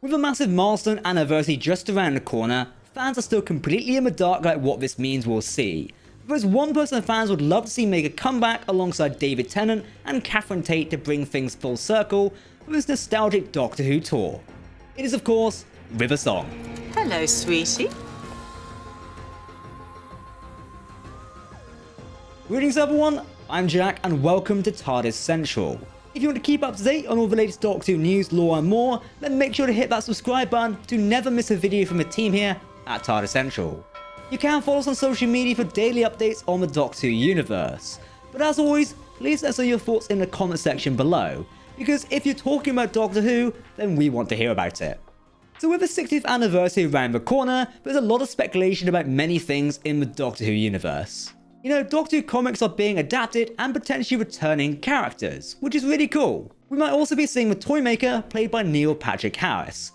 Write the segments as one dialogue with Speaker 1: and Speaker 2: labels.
Speaker 1: With a massive milestone anniversary just around the corner, fans are still completely in the dark about what this means we'll see. There's one person fans would love to see make a comeback alongside David Tennant and Catherine Tate to bring things full circle for this nostalgic Doctor Who tour. It is of course, River Song.
Speaker 2: Hello, sweetie.
Speaker 1: Greetings everyone, I'm Jack and welcome to Tardis Central. If you want to keep up to date on all the latest Doctor Who news, lore and more, then make sure to hit that subscribe button to never miss a video from the team here at Tardis Central. You can follow us on social media for daily updates on the Doctor Who universe. But as always, please let us know your thoughts in the comment section below, because if you're talking about Doctor Who, then we want to hear about it. So with the 60th anniversary around the corner, there's a lot of speculation about many things in the Doctor Who universe. You know, Doctor Who comics are being adapted and potentially returning characters, which is really cool. We might also be seeing the Toymaker played by Neil Patrick Harris,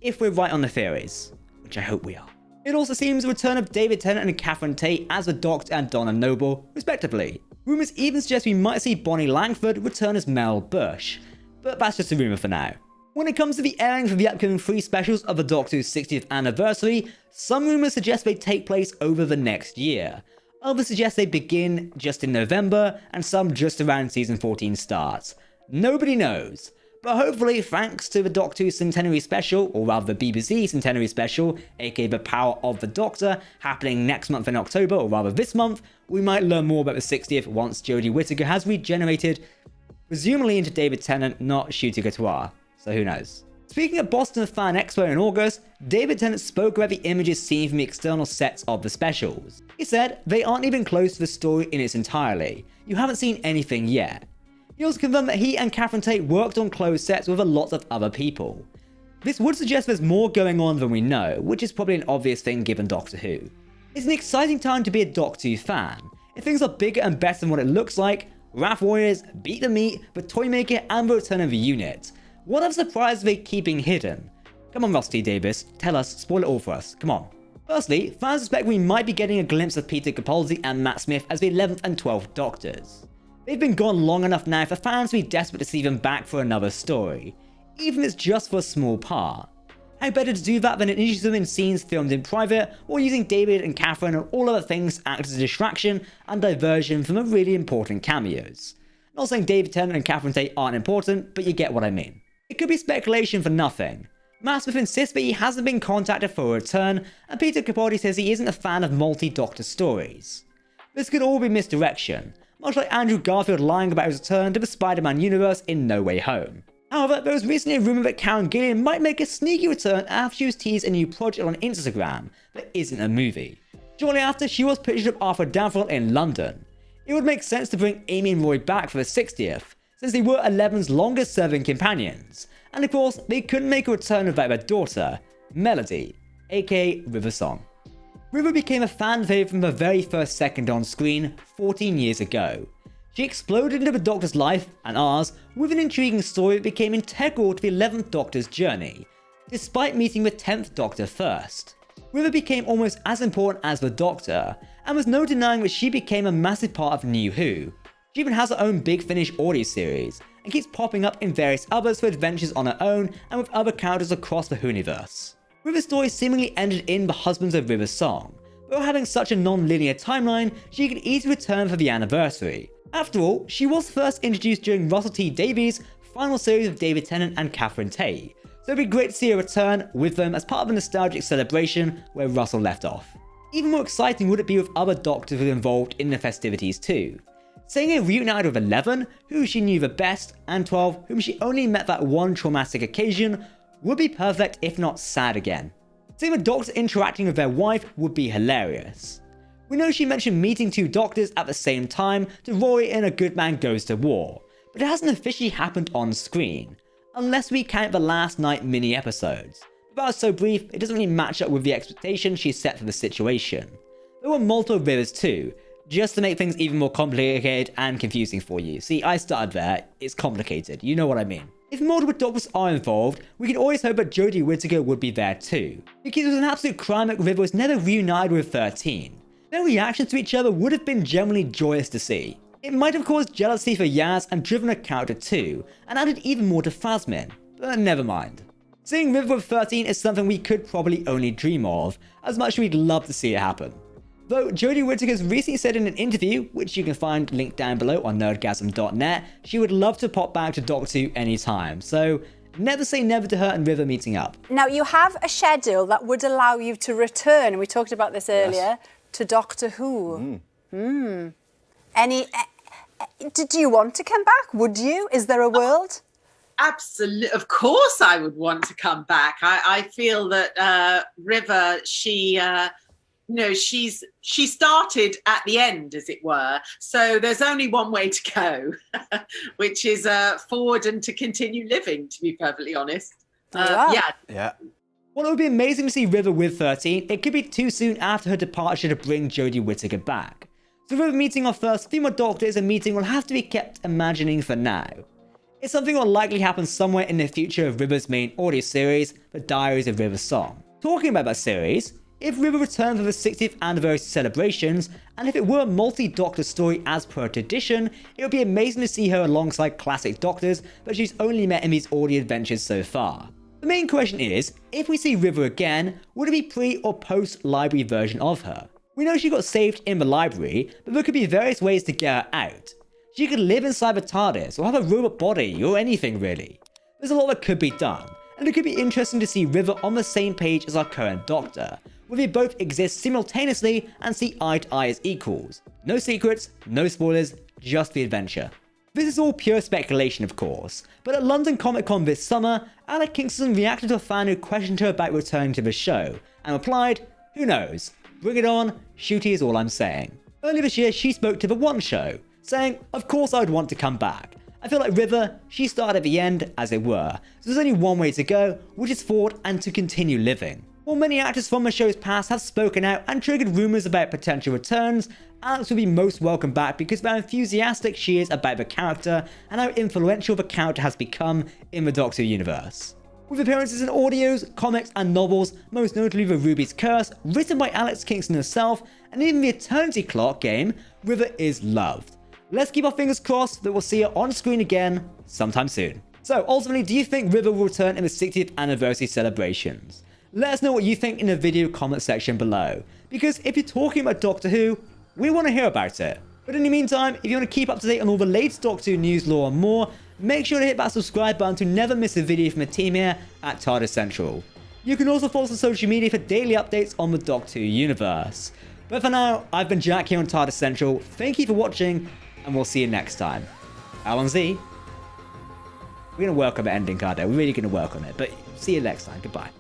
Speaker 1: if we're right on the theories, which I hope we are. It also seems the return of David Tennant and Catherine Tate as the Doctor and Donna Noble, respectively. Rumours even suggest we might see Bonnie Langford return as Mel Bush, but that's just a rumour for now. When it comes to the airing for the upcoming 3 specials of the Doctor Who's 60th anniversary, some rumours suggest they take place over the next year. Others suggest they begin just in November, and some just around season 14 starts. Nobody knows, but hopefully thanks to the Doctor Who Centenary Special, or rather the BBC Centenary Special, aka The Power of the Doctor, happening next month in October, or rather this month, we might learn more about the 60th once Jodie Whittaker has regenerated, presumably into David Tennant, not Ncuti Gatwa, so who knows. Speaking at Boston Fan Expo in August, David Tennant spoke about the images seen from the external sets of the specials. He said, "They aren't even close to the story in its entirety. You haven't seen anything yet." He also confirmed that he and Catherine Tate worked on closed sets with a lot of other people. This would suggest there's more going on than we know, which is probably an obvious thing given Doctor Who. It's an exciting time to be a Doctor Who fan. If things are bigger and better than what it looks like, Wrath Warriors, Beat the Meat, the Toymaker and the return of the unit. What other surprise are they keeping hidden? Come on Ross T. Davis, tell us, spoil it all for us, come on. Firstly, fans suspect we might be getting a glimpse of Peter Capaldi and Matt Smith as the 11th and 12th Doctors. They've been gone long enough now for fans to be desperate to see them back for another story, even if it's just for a small part. How better to do that than introduce them in scenes filmed in private, or using David and Catherine and all other things to act as a distraction and diversion from the really important cameos. Not saying David Tennant and Catherine Tate aren't important, but you get what I mean. It could be speculation for nothing. Matt Smith insists that he hasn't been contacted for a return, and Peter Capaldi says he isn't a fan of multi-Doctor stories. This could all be misdirection, much like Andrew Garfield lying about his return to the Spider-Man universe in No Way Home. However, there was recently a rumour that Karen Gillan might make a sneaky return after she was teased a new project on Instagram that isn't a movie. Shortly after, she was pictured up Arthur Danforth in London. It would make sense to bring Amy and Roy back for the 60th, since they were Eleven's longest serving companions, and of course they couldn't make a return without their daughter, Melody, aka River Song. River became a fan favourite from her very first second on screen 14 years ago. She exploded into the Doctor's life, and ours, with an intriguing story that became integral to the 11th Doctor's journey, despite meeting the 10th Doctor first. River became almost as important as the Doctor, and there's no denying that she became a massive part of New Who. She even has her own Big Finish audio series, and keeps popping up in various others for adventures on her own and with other characters across the Whoniverse. River's story seemingly ended in The Husbands of River's Song, but having such a non-linear timeline, she could easily return for the anniversary. After all, she was first introduced during Russell T Davies' final series of David Tennant and Catherine Tate, so it'd be great to see her return with them as part of a nostalgic celebration where Russell left off. Even more exciting would it be with other Doctors who were involved in the festivities too. Seeing her reunited with 11, who she knew the best, and 12, whom she only met that one traumatic occasion, would be perfect if not sad again. Seeing the Doctor interacting with their wife would be hilarious. We know she mentioned meeting 2 Doctors at the same time to Rory in A Good Man Goes to War, but it hasn't officially happened on screen, unless we count the last night mini episodes. But that was so brief, it doesn't really match up with the expectations she set for the situation. There were multiple rivers too, just to make things even more complicated and confusing for you. See, I started there, it's complicated, you know what I mean. If multiple Doctors are involved, we can always hope that Jodie Whittaker would be there too, because it was an absolute crime that River was never reunited with 13. Their reactions to each other would have been generally joyous to see. It might have caused jealousy for Yaz and driven her character too, and added even more to Phasmin, but never mind. Seeing River with 13 is something we could probably only dream of, as much as we'd love to see it happen. Though Jodie Whittaker's recently said in an interview, which you can find linked down below on nerdgasm.net, she would love to pop back to Doctor Who anytime, so never say never to her and River meeting up.
Speaker 2: Now, you have a schedule that would allow you to return, and we talked about this earlier, to Doctor Who. Do you want to come back? Would you? Is there a world?
Speaker 3: Absolutely. Of course I would want to come back. I feel that River, she started at the end, as it were. So there's only one way to go, which is forward and to continue living, to be perfectly honest.
Speaker 1: Yeah. While it would be amazing to see River with 13, it could be too soon after her departure to bring Jodie Whittaker back. So River meeting our first female Doctor is a meeting we'll have to be kept imagining for now. It's something that will likely happen somewhere in the future of River's main audio series, The Diaries of River Song. Talking about that series, if River returned for the 60th anniversary celebrations, and if it were a multi-Doctor story as per tradition, it would be amazing to see her alongside classic Doctors that she's only met in these audio adventures so far. The main question is, if we see River again, would it be pre or post library version of her? We know she got saved in the library, but there could be various ways to get her out. She could live inside the Tardis, or have a robot body, or anything really. There's a lot that could be done, and it could be interesting to see River on the same page as our current Doctor, where they both exist simultaneously and see eye to eye as equals. No secrets, no spoilers, just the adventure. This is all pure speculation of course, but at London Comic Con this summer, Anna Kingston reacted to a fan who questioned her about returning to the show, and replied, "Who knows? Bring it on, shooty is all I'm saying." Earlier this year she spoke to The One Show, saying, "Of course I would want to come back. I feel like River, she started at the end, as it were, so there's only one way to go, which is forward and to continue living." While many actors from the show's past have spoken out and triggered rumours about potential returns, Alex will be most welcome back because of how enthusiastic she is about the character and how influential the character has become in the Doctor universe. With appearances in audios, comics and novels, most notably The Ruby's Curse, written by Alex Kingston herself, and even the Eternity Clock game, River is loved. Let's keep our fingers crossed that we'll see her on screen again sometime soon. So ultimately, do you think River will return in the 60th anniversary celebrations? Let us know what you think in the video comment section below, because if you're talking about Doctor Who, we want to hear about it. But in the meantime, if you want to keep up to date on all the latest Doctor Who news, lore and more, make sure to hit that subscribe button to never miss a video from the team here at Tardis Central. You can also follow us on social media for daily updates on the Doctor Who universe. But for now, I've been Jack here on Tardis Central, thank you for watching, and we'll see you next time. Alan Z. We're going to work on the ending card there, we're really going to work on it, but see you next time, goodbye.